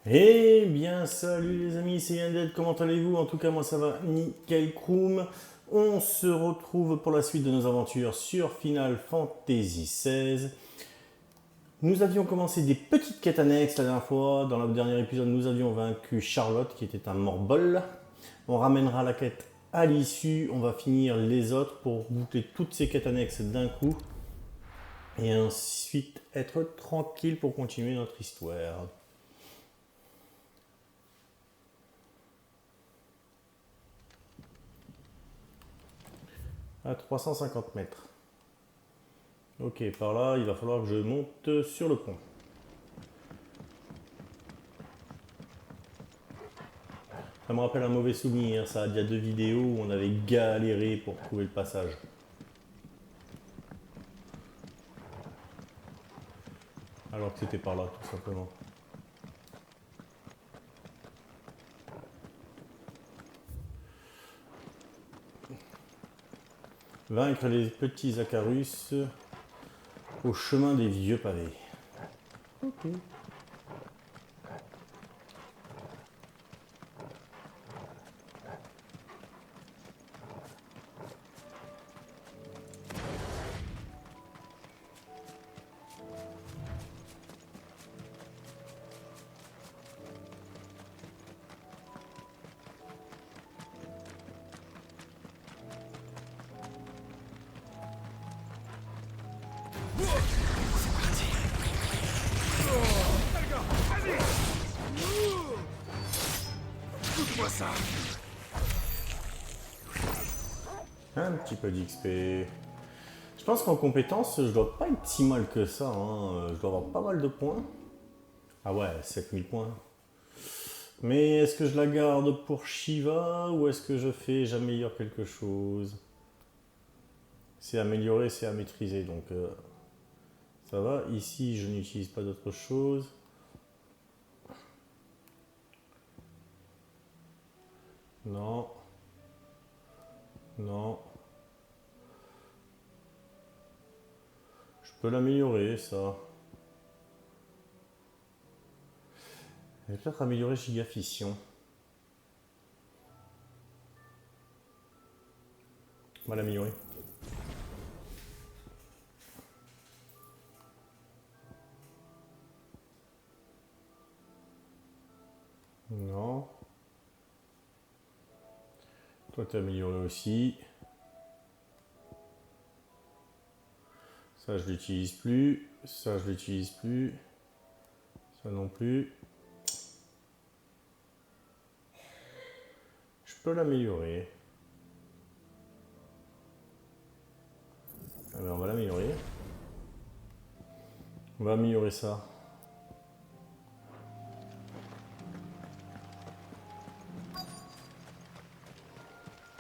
Eh bien, salut les amis, c'est Yandel, comment allez-vous? En tout cas, moi ça va nickel chrome. On se retrouve pour la suite de nos aventures sur Final Fantasy XVI. Nous avions commencé des petites quêtes annexes la dernière fois. Dans le dernier épisode, nous avions vaincu Charlotte, qui était un morbol. On ramènera la quête à l'issue. On va finir les autres pour boucler toutes ces quêtes annexes d'un coup. Et ensuite être tranquille pour continuer notre histoire. À 350 mètres. Ok, par là, il va falloir que je monte sur le pont. Ça me rappelle un mauvais souvenir, ça. Il y a 2 vidéos où on avait galéré pour trouver le passage. Alors que c'était par là, tout simplement. Vaincre les petits Acarus au chemin des vieux pavés. Ok. Un petit peu d'XP. Je pense qu'en compétence, je dois pas être si mal que ça. Je dois avoir pas mal de points. Ah ouais, 7000 points. Mais est-ce que je la garde pour Shiva ou est-ce que j'améliore quelque chose? C'est amélioré, c'est à maîtriser, donc ça va. Ici, je n'utilise pas d'autre chose. Non. Non. Je peux l'améliorer, ça. Je vais peut-être améliorer Giga Fission. On va l'améliorer. Non. Toi, t'es amélioré aussi. Ça, je l'utilise plus. Ça, je l'utilise plus. Ça non plus. Je peux l'améliorer. Ah ben, on va l'améliorer. On va améliorer ça.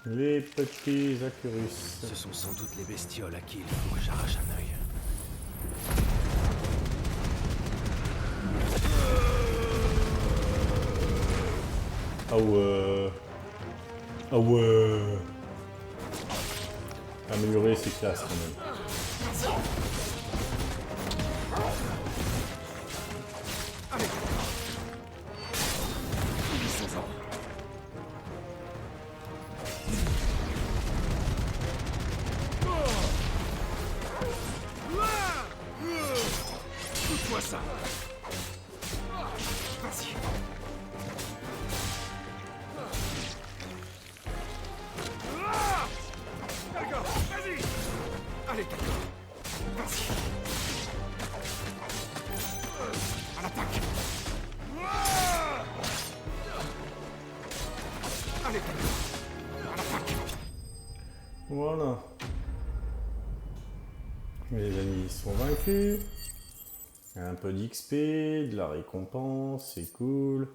Les petits Acarus. Ce sont sans doute les bestioles à qui il faut que j'arrache un œil. Ah ouais. Ah ouais. Améliorer, c'est classe quand même. Écoute-moi ça. Vas-y. D'accord, vas-y. Allez, d'accord. Vas-y. À l'attaque. Allez, d'accord. À l'attaque. Voilà. Les amis sont vaincus. Un peu d'XP, de la récompense, c'est cool.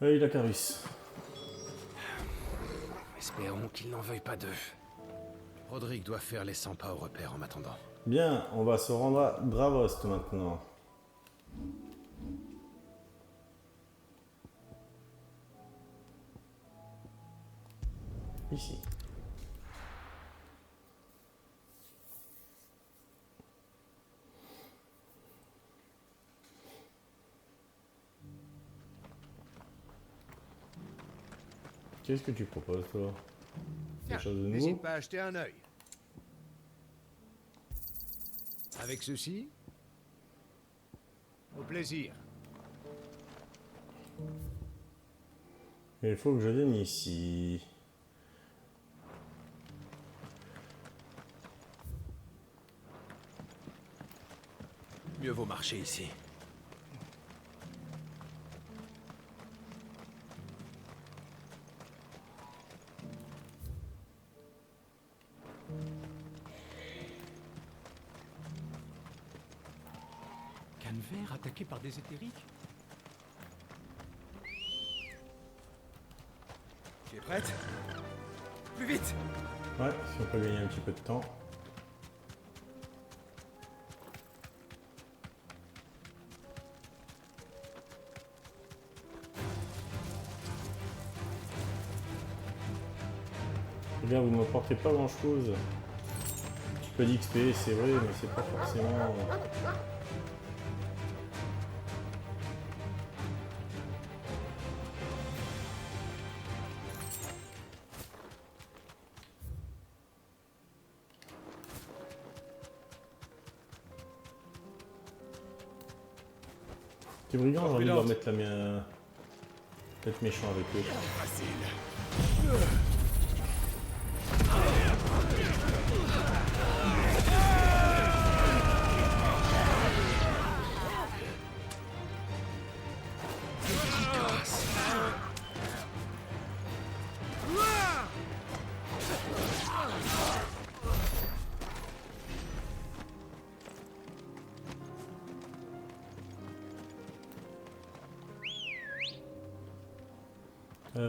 Œil d'Acarus. Espérons qu'il n'en veuille pas d'eux. Rodrigue doit faire les 100 pas au repère en m'attendant. Bien, on va se rendre à Dravost maintenant. Ici. Qu'est-ce que tu proposes, toi? Tiens, Quelque chose de nouveau? n'hésite pas à jeter un œil. Avec ceci, au plaisir. Il faut que je vienne ici. Mieux vaut marcher ici. Canver attaqué par des éthériques? Tu es prête? Plus vite! Ouais, si on peut gagner un petit peu de temps. Eh bien, vous ne m'apportez pas grand chose. Un petit peu d'XP, c'est vrai, mais c'est pas forcément. Ces brigands, j'ai envie de leur mettre la mienne. Peut-être méchant avec eux.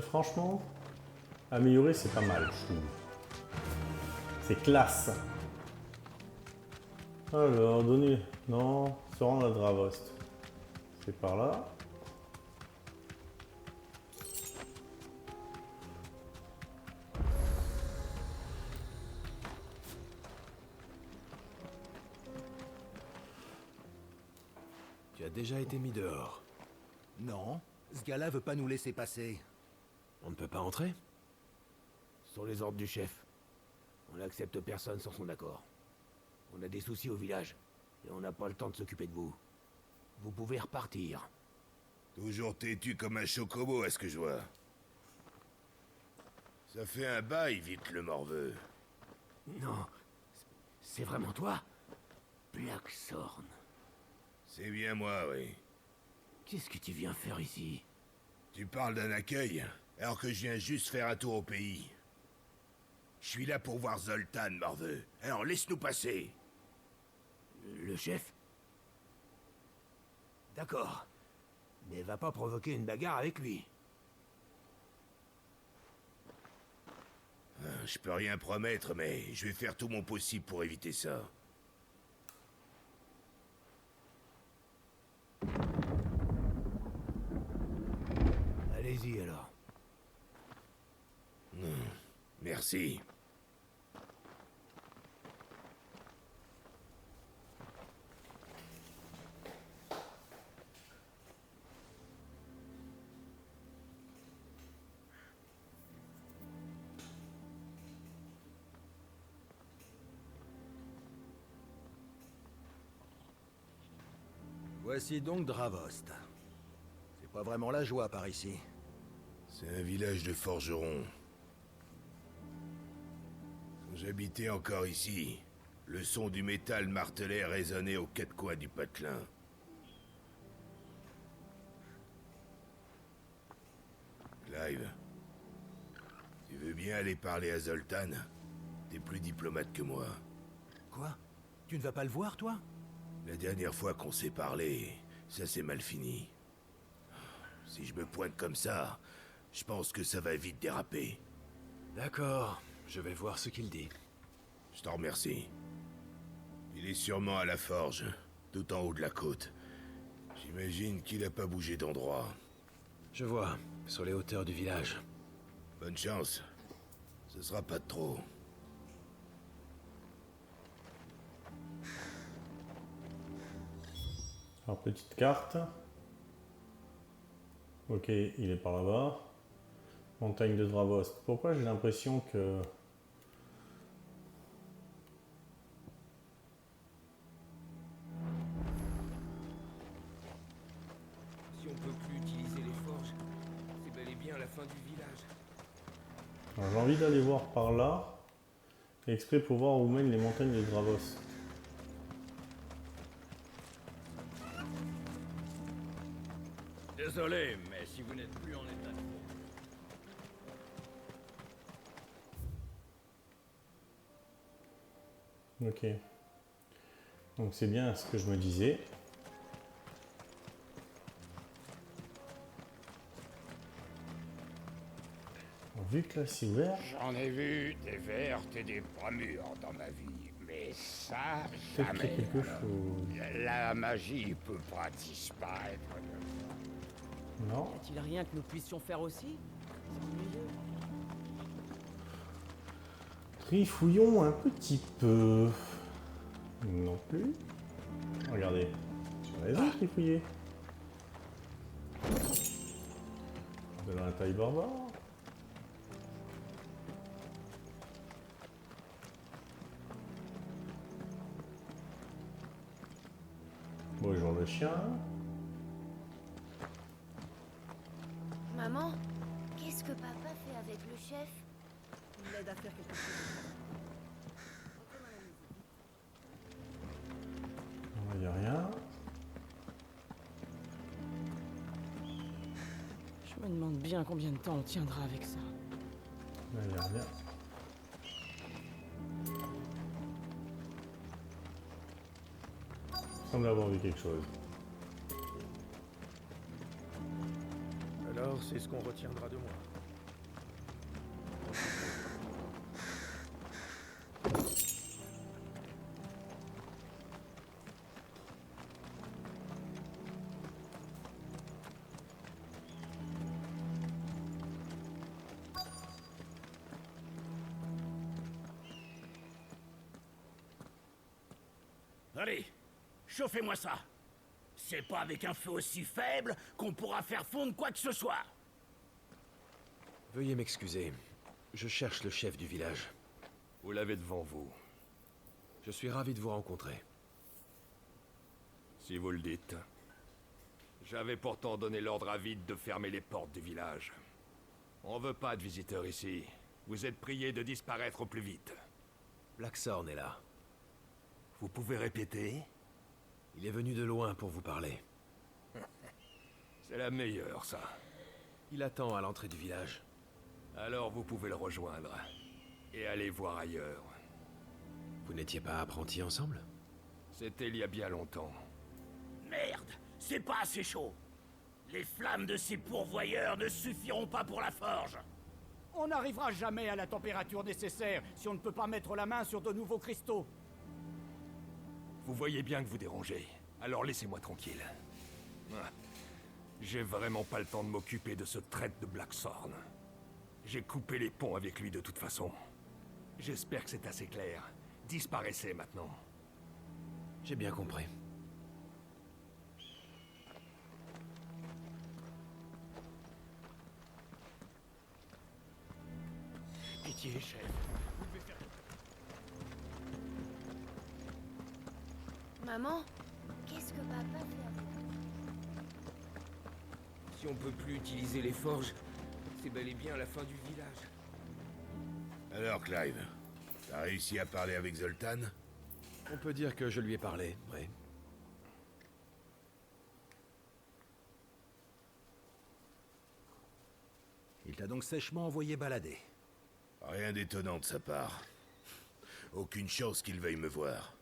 Franchement, améliorer c'est pas mal, je trouve. C'est classe. Alors, donner. Non, se rendre à Dravost. C'est par là. Tu as déjà été mis dehors. Non, ce gars-là veut pas nous laisser passer. On ne peut pas entrer? Ce sont les ordres du chef. On n'accepte personne sans son accord. On a des soucis au village, et on n'a pas le temps de s'occuper de vous. Vous pouvez repartir. Toujours têtu comme un chocobo, à ce que je vois. Ça fait un bail, vite le morveux. Non, c'est vraiment toi? Blackthorn. C'est bien moi, oui. Qu'est-ce que tu viens faire ici? Tu parles d'un accueil, alors que je viens juste faire un tour au pays. Je suis là pour voir Zoltan, morveux. Alors laisse-nous passer. Le chef? D'accord. Mais va pas provoquer une bagarre avec lui. Je peux rien promettre, mais je vais faire tout mon possible pour éviter ça. Allez-y alors. Merci. Voici donc Dravost. C'est pas vraiment la joie par ici. C'est un village de forgerons. Quand j'habitais encore ici, le son du métal martelé résonnait aux quatre coins du patelin. Clive, tu veux bien aller parler à Zoltan? T'es plus diplomate que moi. Quoi? Tu ne vas pas le voir, toi? La dernière fois qu'on s'est parlé, ça s'est mal fini. Si je me pointe comme ça, je pense que ça va vite déraper. D'accord, je vais voir ce qu'il dit. Je t'en remercie. Il est sûrement à la forge, tout en haut de la côte. J'imagine qu'il a pas bougé d'endroit. Je vois, sur les hauteurs du village. Bonne chance. Ce sera pas de trop. Alors, petite carte. Ok, il est par là-bas. Montagne de Dravost. Pourquoi j'ai l'impression que... Si on peut plus utiliser les forges, c'est bel et bien la fin du village. Alors, j'ai envie d'aller voir par là, exprès pour voir où mènent les montagnes de Dravost. Désolé, mais si vous n'êtes plus en état de... Ok. Donc c'est bien ce que je me disais. Alors, vu que là c'est ouvert, J'en ai vu des vertes et des bras mûres dans ma vie, mais ça, peut-être qu'il y a jamais. quelque chose. La magie peut pas disparaître. Non. Y a-t-il rien que nous puissions faire aussi? C'est ennuyeux. Trifouillons un petit peu. Non plus. Regardez. J'ai raison de trifouiller. De la taille barbare. Bonjour le chien. Maman, qu'est-ce que papa fait avec le chef? Il l'aide à faire quelque chose. Il n'y a rien. Je me demande bien combien de temps on tiendra avec ça. Là, il n'y a rien. Il semble avoir vu quelque chose. Alors, c'est ce qu'on retiendra de moi. Allez, chauffez-moi ça. C'est pas avec un feu aussi faible qu'on pourra faire fondre quoi que ce soit. Veuillez m'excuser. Je cherche le chef du village. Vous l'avez devant vous. Je suis ravi de vous rencontrer. Si vous le dites. J'avais pourtant donné l'ordre à Vide de fermer les portes du village. On veut pas de visiteurs ici. Vous êtes priés de disparaître au plus vite. Blackthorn est là. Vous pouvez répéter? Il est venu de loin pour vous parler. C'est la meilleure, ça. Il attend à l'entrée du village. Alors vous pouvez le rejoindre. Et aller voir ailleurs. Vous n'étiez pas apprentis ensemble? C'était il y a bien longtemps. Merde, c'est pas assez chaud. Les flammes de ces pourvoyeurs ne suffiront pas pour la forge. On n'arrivera jamais à la température nécessaire si on ne peut pas mettre la main sur de nouveaux cristaux. Vous voyez bien que vous dérangez. Alors laissez-moi tranquille. Ah. J'ai vraiment pas le temps de m'occuper de ce traître de Blackthorn. J'ai coupé les ponts avec lui de toute façon. J'espère que c'est assez clair. Disparaissez maintenant. J'ai bien compris. Pitié, chef. Vous devez faire... Maman, qu'est-ce que papa fait avec... Si on peut plus utiliser les forges, c'est bel et bien la fin du village. Alors, Clive, t'as réussi à parler avec Zoltan? On peut dire que je lui ai parlé, oui. Il t'a donc sèchement envoyé balader. Rien d'étonnant de sa part. Aucune chance qu'il veuille me voir.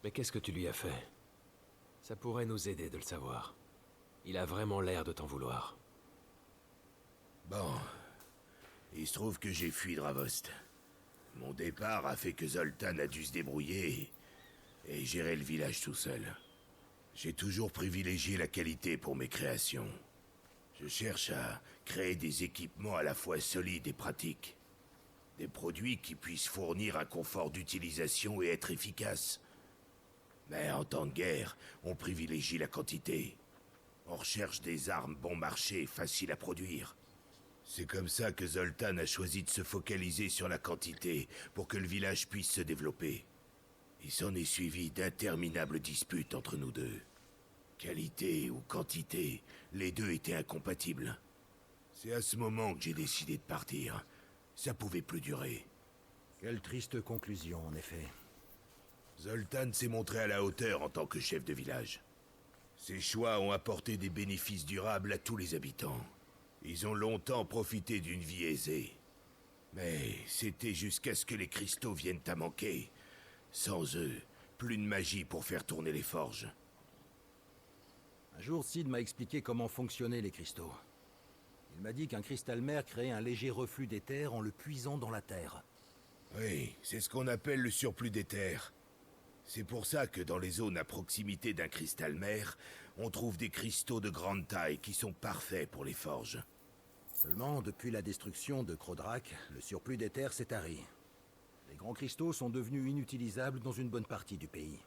Mais qu'est-ce que tu lui as fait? Ça pourrait nous aider de le savoir. Il a vraiment l'air de t'en vouloir. Bon. Il se trouve que j'ai fui Dravost. Mon départ a fait que Zoltan a dû se débrouiller et gérer le village tout seul. J'ai toujours privilégié la qualité pour mes créations. Je cherche à créer des équipements à la fois solides et pratiques. Des produits qui puissent fournir un confort d'utilisation et être efficaces. Mais en temps de guerre, on privilégie la quantité. On recherche des armes bon marché, faciles à produire. C'est comme ça que Zoltan a choisi de se focaliser sur la quantité pour que le village puisse se développer. Il s'en est suivi d'interminables disputes entre nous deux. Qualité ou quantité, les deux étaient incompatibles. C'est à ce moment que j'ai décidé de partir. Ça pouvait plus durer. Quelle triste conclusion, en effet. Zoltan s'est montré à la hauteur en tant que chef de village. Ses choix ont apporté des bénéfices durables à tous les habitants. Ils ont longtemps profité d'une vie aisée. Mais c'était jusqu'à ce que les cristaux viennent à manquer. Sans eux, plus de magie pour faire tourner les forges. Un jour, Sid m'a expliqué comment fonctionnaient les cristaux. Il m'a dit qu'un cristal mère créait un léger reflux d'éther en le puisant dans la terre. Oui, c'est ce qu'on appelle le surplus d'éther. C'est pour ça que dans les zones à proximité d'un cristal mère, on trouve des cristaux de grande taille qui sont parfaits pour les forges. Seulement, depuis la destruction de Crodrak, le surplus d'éther s'est tari. Les grands cristaux sont devenus inutilisables dans une bonne partie du pays.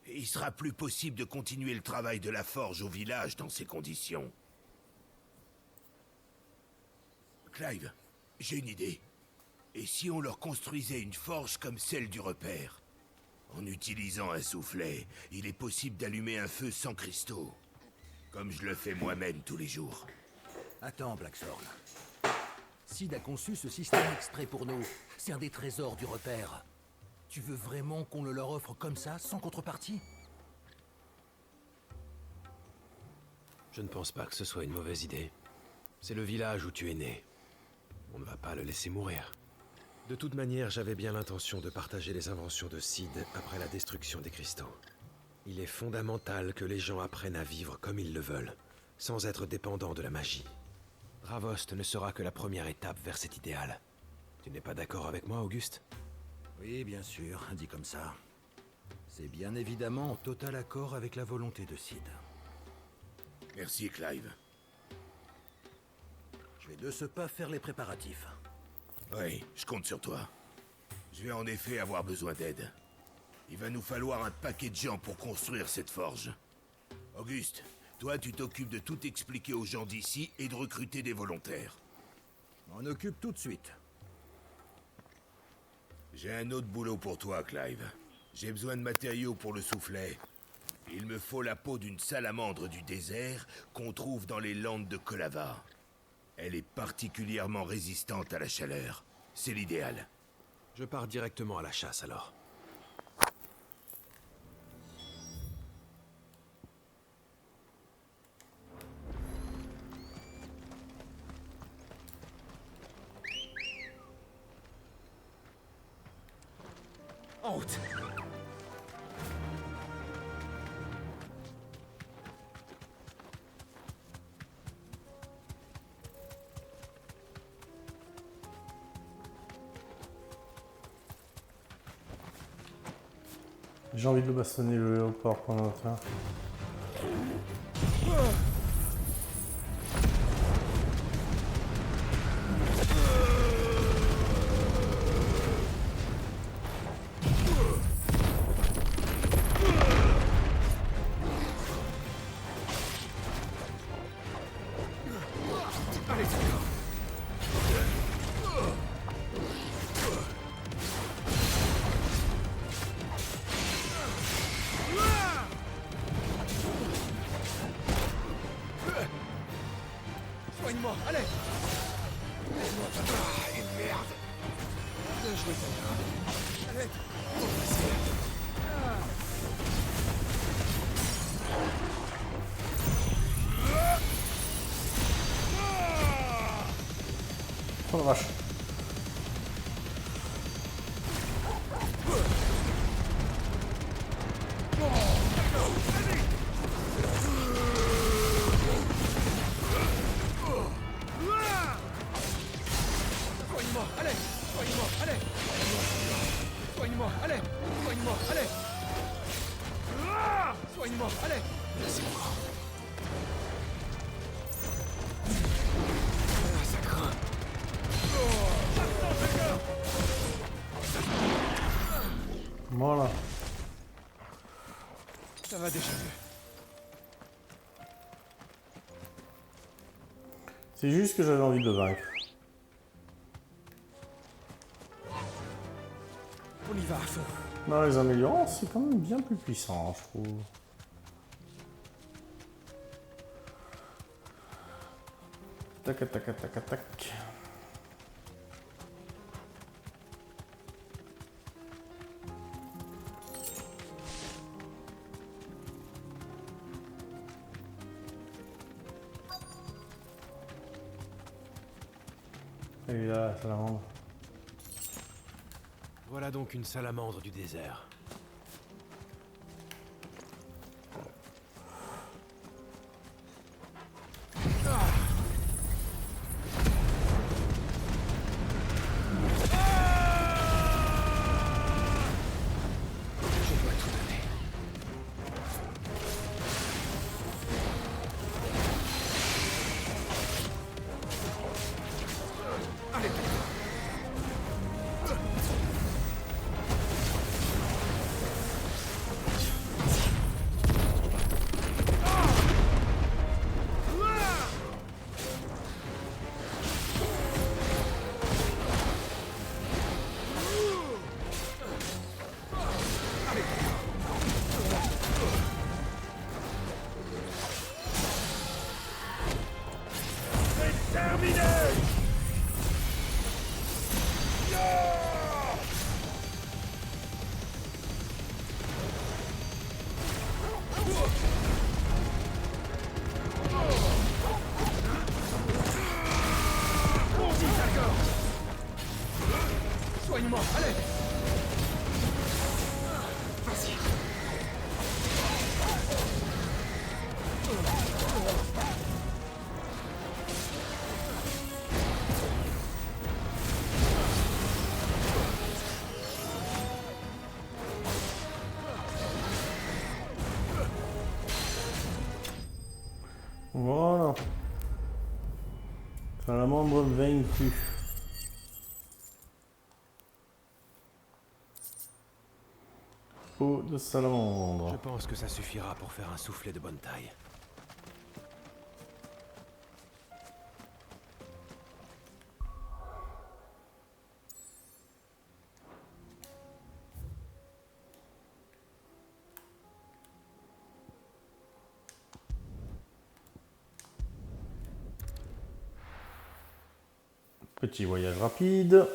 Et il sera plus possible de continuer le travail de la forge au village dans ces conditions. Clive, j'ai une idée. Et si on leur construisait une forge comme celle du repère? En utilisant un soufflet, il est possible d'allumer un feu sans cristaux. Comme je le fais moi-même tous les jours. Attends, Blackthorn. Sid a conçu ce système exprès pour nous. C'est un des trésors du repère. Tu veux vraiment qu'on le leur offre comme ça, sans contrepartie? Je ne pense pas que ce soit une mauvaise idée. C'est le village où tu es né. On ne va pas le laisser mourir. De toute manière, j'avais bien l'intention de partager les inventions de Sid après la destruction des cristaux. Il est fondamental que les gens apprennent à vivre comme ils le veulent, sans être dépendants de la magie. Ravost ne sera que la première étape vers cet idéal. Tu n'es pas d'accord avec moi, Auguste? Oui, bien sûr, dit comme ça. C'est bien évidemment en total accord avec la volonté de Sid. Merci, Clive. Je vais de ce pas faire les préparatifs. Oui, je compte sur toi. Je vais en effet avoir besoin d'aide. Il va nous falloir un paquet de gens pour construire cette forge. Auguste, toi tu t'occupes de tout expliquer aux gens d'ici et de recruter des volontaires. On m'en occupe tout de suite. J'ai un autre boulot pour toi, Clive. J'ai besoin de matériaux pour le soufflet. Il me faut la peau d'une salamandre du désert qu'on trouve dans les landes de Kolava. Elle est particulièrement résistante à la chaleur. C'est l'idéal. Je pars directement à la chasse alors. En route. J'ai envie de le bastonner le léopard pendant le temps. Soigne-moi, allez. Oh la vache. Soigne-moi, allez. Soigne-moi, allez. Soigne-moi, allez. Soigne-moi, allez. Soigne-moi, allez. Laissez-moi. Ça craint. Voilà. Ça va déjà mieux. C'est juste que j'avais envie de le vaincre. On y va à fond. Non, les améliorants, c'est quand même bien plus puissant, je trouve. Tac, tac, tac, tac, tac. Et là, salamandre. Voilà donc une salamandre du désert. Soigne-moi, allez! Voilà. Salamandre vaincue. Peau de salamandre. Je pense que ça suffira pour faire un soufflet de bonne taille. Petit voyage rapide.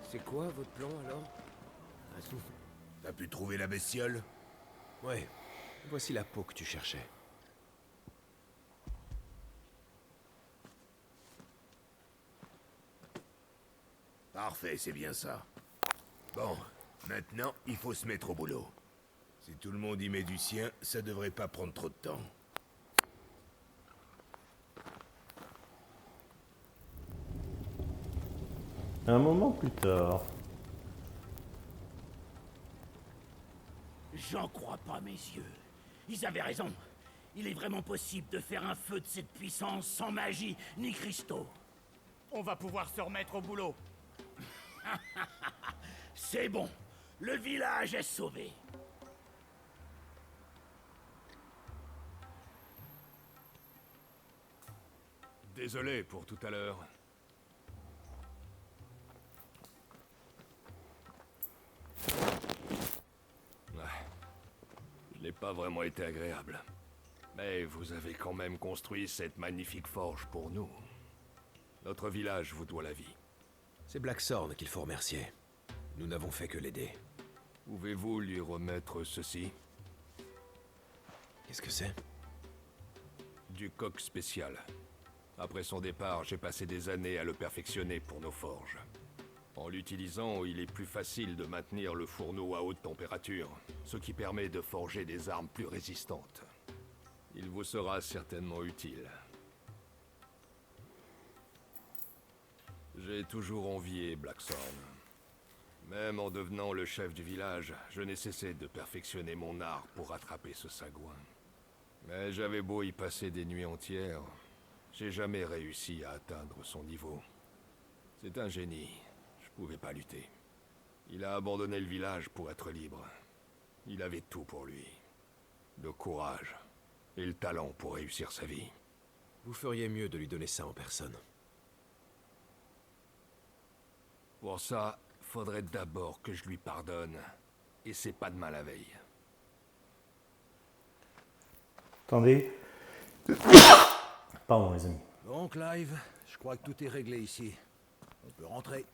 C'est quoi votre plan alors? Un souffle. T'as pu trouver la bestiole? Ouais, voici la peau que tu cherchais. Parfait, c'est bien ça. Bon, maintenant, il faut se mettre au boulot. Si tout le monde y met du sien, ça devrait pas prendre trop de temps. Un moment plus tard. J'en crois pas mes yeux. Ils avaient raison. Il est vraiment possible de faire un feu de cette puissance sans magie ni cristaux. On va pouvoir se remettre au boulot. C'est bon. Le village est sauvé. Désolé pour tout à l'heure. Ouais. Je n'ai pas vraiment été agréable. Mais vous avez quand même construit cette magnifique forge pour nous. Notre village vous doit la vie. C'est Blackthorn qu'il faut remercier. Nous n'avons fait que l'aider. Pouvez-vous lui remettre ceci? Qu'est-ce que c'est? Du coq spécial. Après son départ, j'ai passé des années à le perfectionner pour nos forges. En l'utilisant, il est plus facile de maintenir le fourneau à haute température, ce qui permet de forger des armes plus résistantes. Il vous sera certainement utile. J'ai toujours envié Blackthorn. Même en devenant le chef du village, je n'ai cessé de perfectionner mon art pour rattraper ce sagouin. Mais j'avais beau y passer des nuits entières, j'ai jamais réussi à atteindre son niveau. C'est un génie, je pouvais pas lutter. Il a abandonné le village pour être libre. Il avait tout pour lui. Le courage et le talent pour réussir sa vie. Vous feriez mieux de lui donner ça en personne. Pour ça, faudrait d'abord que je lui pardonne. Et c'est pas demain la veille. Attendez. Pardon, les amis. Bon, Clive, je crois que tout est réglé ici. On peut rentrer.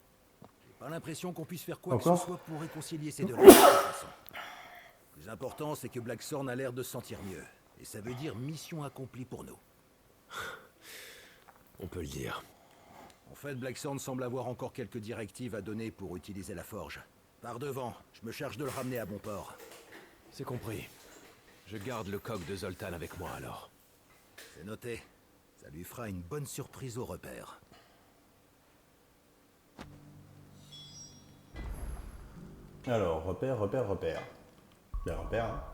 J'ai pas l'impression qu'on puisse faire quoi que Encore ce soit pour réconcilier ces deux-là, de toute façon. Le plus important, c'est que Blackthorn a l'air de se sentir mieux. Et ça veut dire mission accomplie pour nous. On peut le dire. En fait, Blackthorn semble avoir encore quelques directives à donner pour utiliser la forge. Par devant, je me charge de le ramener à bon port. C'est compris. Je garde le coq de Zoltan avec moi alors. C'est noté. Ça lui fera une bonne surprise au repère. Alors, repère. Bien, repère. Hein.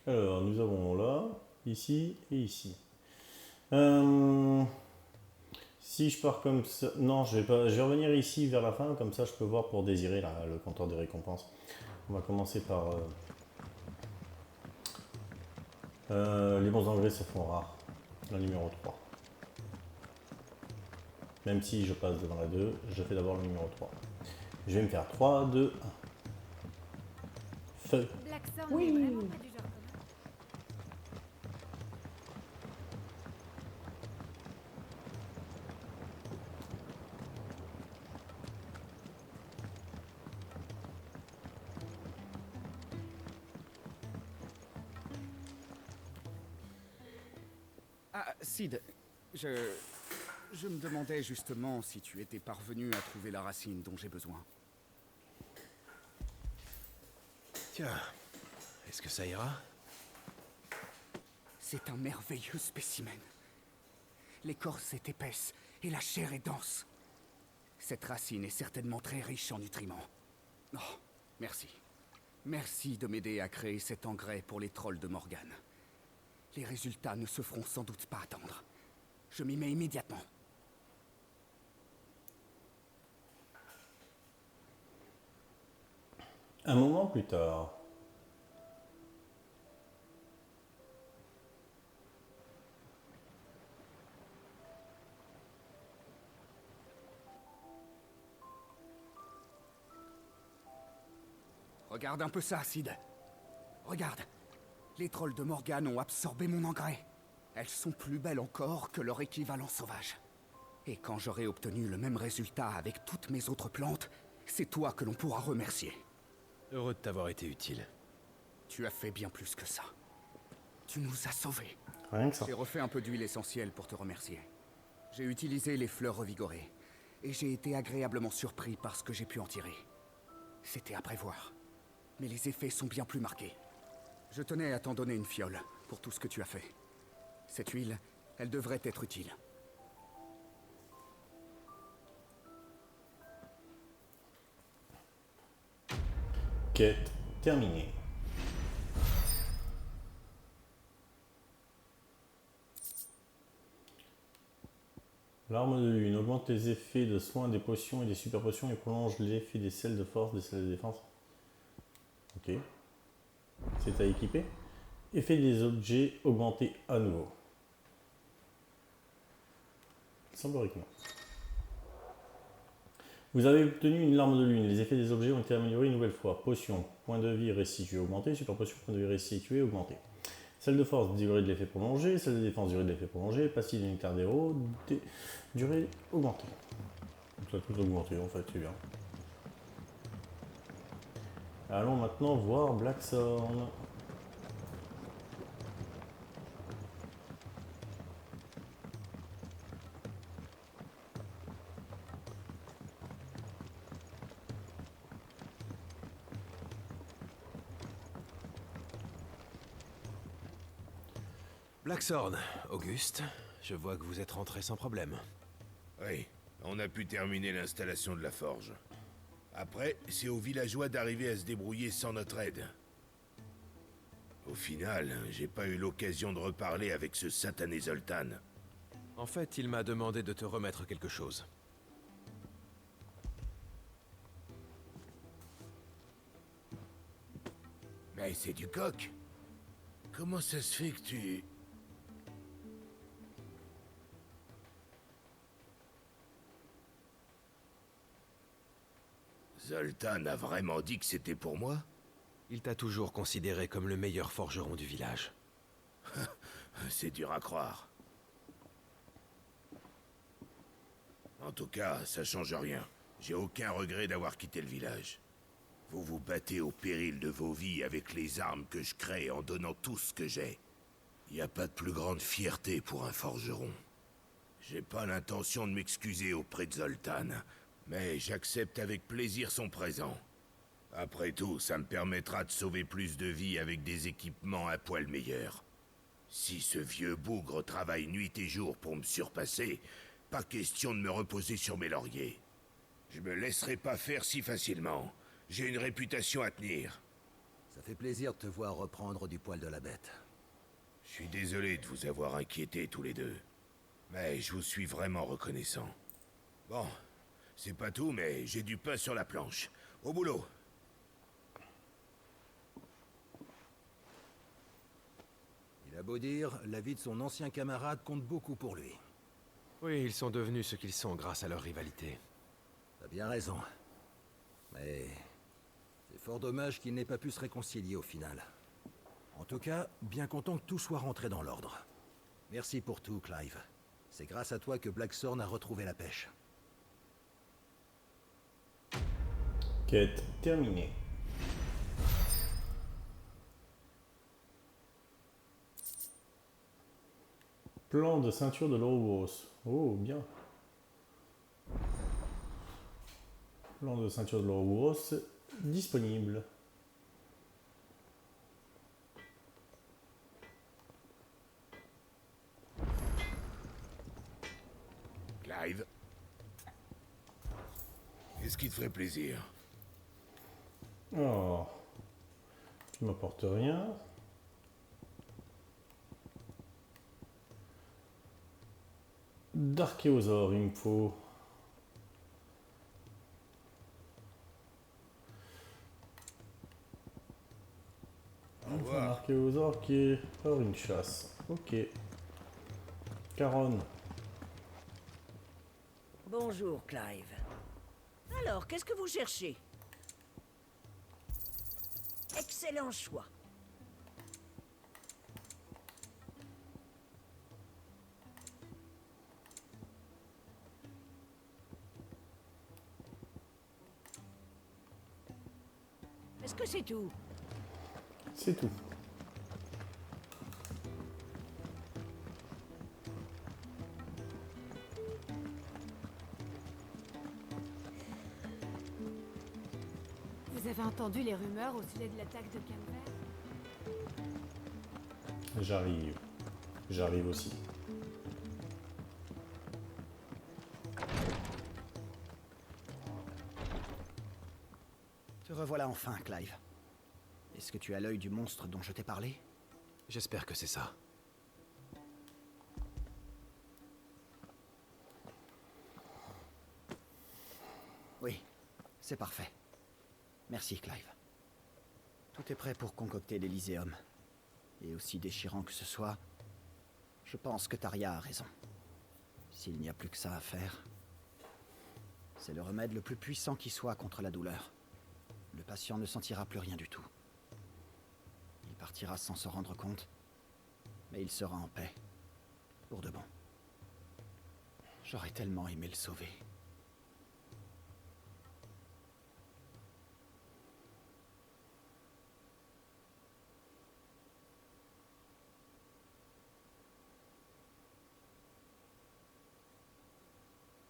Alors, nous avons là, ici et ici. Si je pars comme ça... Non, je vais pas. Je vais revenir ici vers la fin, comme ça je peux voir pour désirer là, le compteur des récompenses. On va commencer par... les bons engrais se font rares. Le numéro 3. Même si je passe devant la 2, je fais d'abord le numéro 3. Je vais me faire 3, 2, 1. Feu. Blackthorn n'est vraiment pas du genre commun. Ah, Sid, je me demandais justement si tu étais parvenu à trouver la racine dont j'ai besoin. Tiens, est-ce que ça ira? C'est un merveilleux spécimen. L'écorce est épaisse et la chair est dense. Cette racine est certainement très riche en nutriments. Oh, merci. Merci de m'aider à créer cet engrais pour les trolls de Morgan. Les résultats ne se feront sans doute pas attendre. Je m'y mets immédiatement. Un moment plus tard. Regarde un peu ça, Sid. Regarde. Les trolls de Morgan ont absorbé mon engrais. Elles sont plus belles encore que leur équivalent sauvage. Et quand j'aurai obtenu le même résultat avec toutes mes autres plantes, c'est toi que l'on pourra remercier. Heureux de t'avoir été utile. Tu as fait bien plus que ça. Tu nous as sauvés. Rien que ça. J'ai refait un peu d'huile essentielle pour te remercier. J'ai utilisé les fleurs revigorées. Et j'ai été agréablement surpris par ce que j'ai pu en tirer. C'était à prévoir. Mais les effets sont bien plus marqués. Je tenais à t'en donner une fiole pour tout ce que tu as fait. Cette huile, elle devrait être utile. Quête terminée. L'arme de lune augmente les effets de soins des potions et des super potions et prolonge l'effet des sels de force, des sels de défense. Ok. C'est à équiper. Effet des objets augmenté à nouveau. Il semblerait que non. Vous avez obtenu une larme de lune. Les effets des objets ont été améliorés une nouvelle fois. Potion, point de vie restitué augmenté. Super potion, point de vie restitué augmenté. Celle de force, durée de l'effet prolongé. Celle de défense, durée de l'effet prolongé. Passive unitaire d'héros, durée augmentée. Donc ça a tout augmenté en fait, c'est bien. Allons maintenant voir Blackthorn. Blackthorn, Auguste, je vois que vous êtes rentré sans problème. Oui, on a pu terminer l'installation de la forge. Après, c'est aux villageois d'arriver à se débrouiller sans notre aide. Au final, j'ai pas eu l'occasion de reparler avec ce satané Zoltan. En fait, il m'a demandé de te remettre quelque chose. Mais c'est du coq. Comment ça se fait que tu... Zoltan a vraiment dit que c'était pour moi? Il t'a toujours considéré comme le meilleur forgeron du village. C'est dur à croire. En tout cas, ça change rien. J'ai aucun regret d'avoir quitté le village. Vous vous battez au péril de vos vies avec les armes que je crée en donnant tout ce que j'ai. Il n'y a pas de plus grande fierté pour un forgeron. J'ai pas l'intention de m'excuser auprès de Zoltan, mais j'accepte avec plaisir son présent. Après tout, ça me permettra de sauver plus de vies avec des équipements un poil meilleurs. Si ce vieux bougre travaille nuit et jour pour me surpasser, pas question de me reposer sur mes lauriers. Je me laisserai pas faire si facilement. J'ai une réputation à tenir. Ça fait plaisir de te voir reprendre du poil de la bête. Je suis désolé de vous avoir inquiétés tous les deux. Mais je vous suis vraiment reconnaissant. Bon, c'est pas tout, mais j'ai du pain sur la planche. Au boulot. Il a beau dire, la vie de son ancien camarade compte beaucoup pour lui. Oui, ils sont devenus ce qu'ils sont grâce à leur rivalité. T'as bien raison. Mais... c'est fort dommage qu'il n'ait pas pu se réconcilier au final. En tout cas, bien content que tout soit rentré dans l'ordre. Merci pour tout, Clive. C'est grâce à toi que Blackthorn a retrouvé la pêche. Quête terminée. Plan de ceinture de l'Ouroboros. Oh, bien. Plan de ceinture de l'Ouroboros disponible. Clive. Qu'est-ce qui te ferait plaisir? Oh. Tu m'apportes rien. D'archéosaure, il me faut. Au revoir. Un archéosaure qui est hors une chasse. Ok. Caronne. Bonjour, Clive. Alors, qu'est-ce que vous cherchez? Excellent choix. Est-ce que c'est tout? C'est tout. Vous avez entendu les rumeurs au sujet de l'attaque de Calvaire? J'arrive. J'arrive aussi. Te revoilà enfin, Clive. Est-ce que tu as l'œil du monstre dont je t'ai parlé? J'espère que c'est ça. Oui, c'est parfait. Merci, Clive. Tout est prêt pour concocter l'Elyséum. Et aussi déchirant que ce soit, je pense que Taria a raison. S'il n'y a plus que ça à faire, c'est le remède le plus puissant qui soit contre la douleur. Le patient ne sentira plus rien du tout. Il partira sans se rendre compte, mais il sera en paix. Pour de bon. J'aurais tellement aimé le sauver.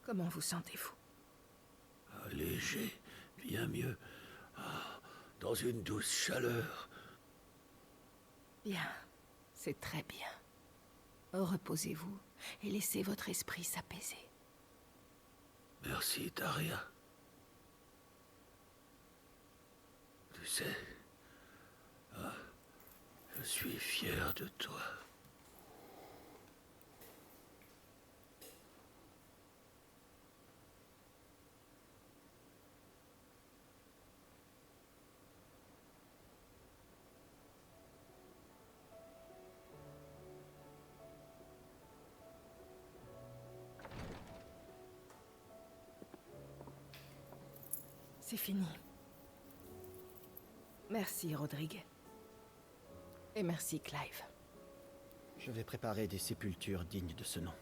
Comment vous sentez-vous? Léger, bien mieux. Ah, dans une douce chaleur. Bien, c'est très bien. Reposez-vous et laissez votre esprit s'apaiser. Merci, Taria. Tu sais, je suis fier de toi. C'est fini. Merci, Rodrigue. Et merci, Clive. Je vais préparer des sépultures dignes de ce nom.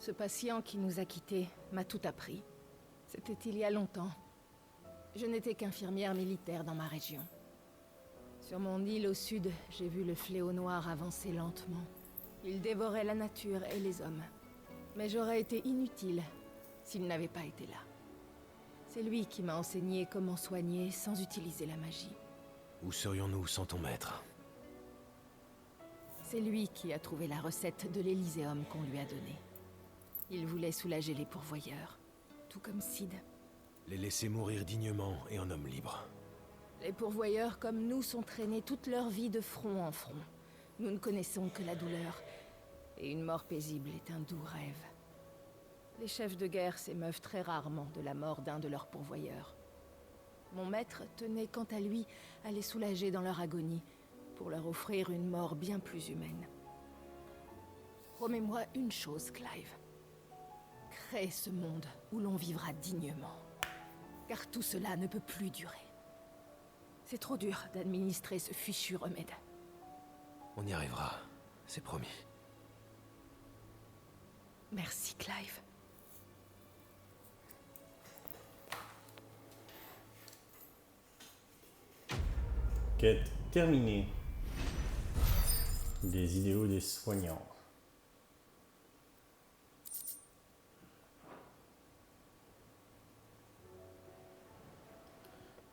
Ce patient qui nous a quittés m'a tout appris. C'était il y a longtemps. Je n'étais qu'infirmière militaire dans ma région. Sur mon île au sud, j'ai vu le fléau noir avancer lentement. Il dévorait la nature et les hommes. Mais j'aurais été inutile s'il n'avait pas été là. C'est lui qui m'a enseigné comment soigner sans utiliser la magie. Où serions-nous sans ton maître? C'est lui qui a trouvé la recette de l'Élyséum qu'on lui a donnée. Il voulait soulager les pourvoyeurs, tout comme Sid. Les laisser mourir dignement et en homme libre. Les pourvoyeurs comme nous sont traînés toute leur vie de front en front. Nous ne connaissons que la douleur, et une mort paisible est un doux rêve. Les chefs de guerre s'émeuvent très rarement de la mort d'un de leurs pourvoyeurs. Mon maître tenait quant à lui à les soulager dans leur agonie, pour leur offrir une mort bien plus humaine. Promets-moi une chose, Clive. Crée ce monde où l'on vivra dignement. Car tout cela ne peut plus durer. C'est trop dur d'administrer ce fichu remède. On y arrivera, c'est promis. Merci, Clive. Quête terminée. Des idéaux des soignants.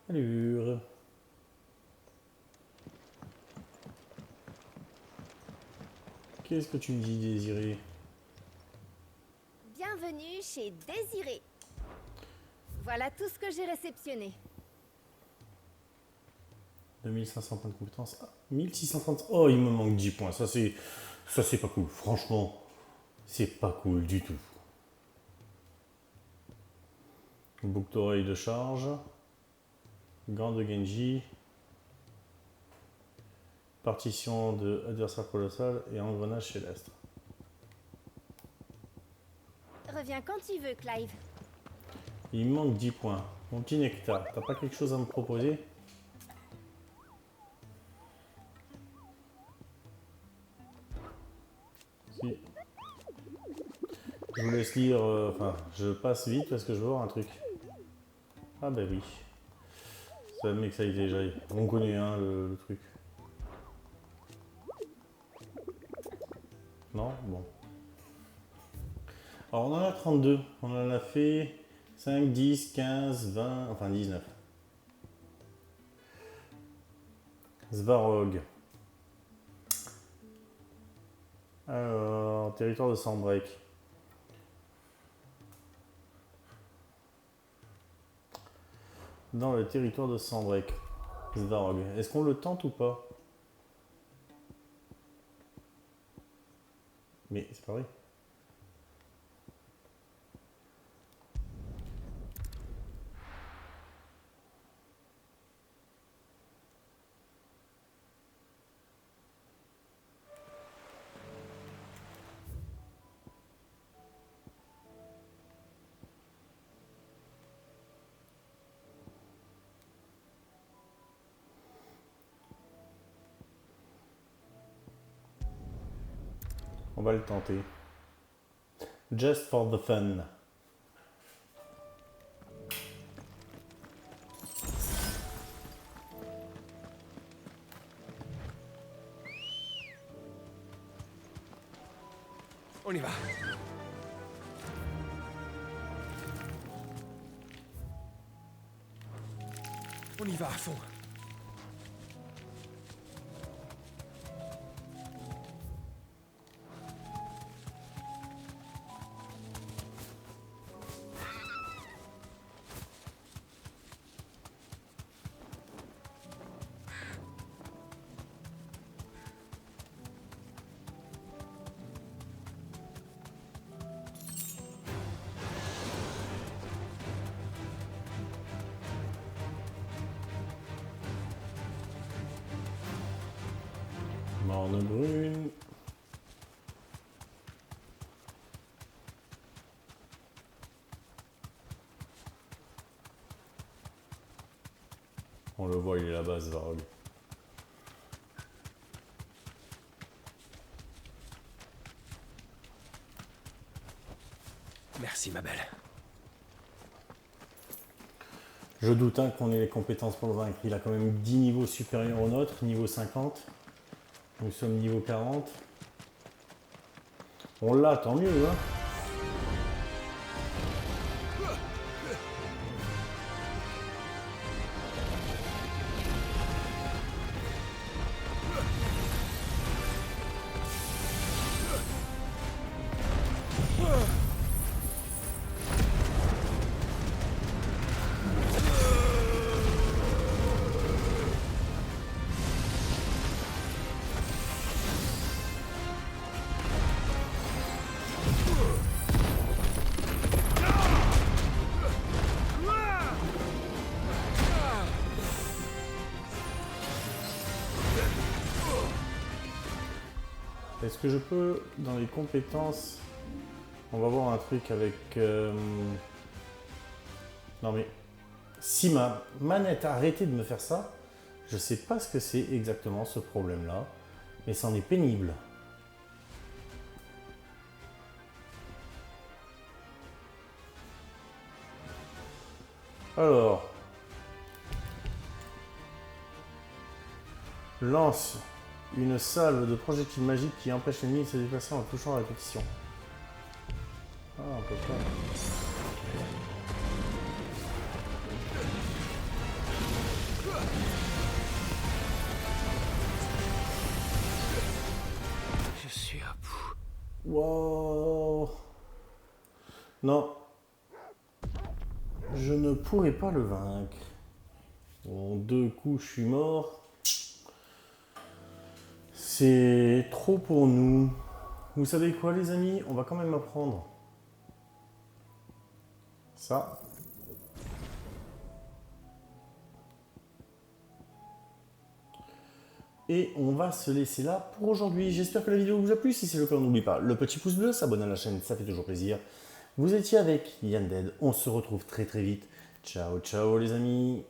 Allure. Qu'est-ce que tu me dis, Désiré? Bienvenue chez Désiré. Voilà tout ce que j'ai réceptionné. 2500 points de compétence. Ah, 1630. Oh, il me manque 10 points. Ça, c'est pas cool. Franchement, c'est pas cool du tout. Boucle d'oreille de charge. Gant de Genji. Partition de adversaire colossal et engrenage céleste. Reviens quand tu veux, Clive. Il me manque 10 points. Mon petit Nectar, t'as pas quelque chose à me proposer? Si. Je vous laisse lire, enfin, je passe vite parce que je veux voir un truc. Ah bah oui. Ça me excite déjà. On connaît hein, le truc. Non? Bon. Alors on en a 32. On en a fait 5, 10, 15, 20, enfin 19. Svarog. Alors, territoire de Sandbreak. Dans le territoire de Sandbreak. Svarog. Est-ce qu'on le tente ou pas? Mais c'est pas vrai. On va le tenter. Just for the fun. On y va. On y va à fond. Morne brune. On le voit, il est là-bas, Svarog. Merci, ma belle. Je doute hein, qu'on ait les compétences pour le vaincre. Il a quand même 10 niveaux supérieurs au nôtre, niveau 50. Nous sommes niveau 40. On l'a, tant mieux, hein. Est-ce que je peux, dans les compétences, on va voir un truc avec... Non mais, si ma manette a arrêté de me faire ça, je sais pas ce que c'est exactement ce problème-là, mais c'en est pénible. Alors, lance une salve de projectiles magiques qui empêche l'ennemi de se déplacer en touchant à répétition. Ah, on peut pas. Je suis à bout. Wow. Non. Je ne pourrai pas le vaincre. En 2 coups, je suis mort. C'est trop pour nous. Vous savez quoi, les amis? On va quand même apprendre ça. Et on va se laisser là pour aujourd'hui. J'espère que la vidéo vous a plu. Si c'est le cas, n'oubliez pas le petit pouce bleu, s'abonner à la chaîne, ça fait toujours plaisir. Vous étiez avec Yann Dead. On se retrouve très très vite. Ciao, ciao les amis.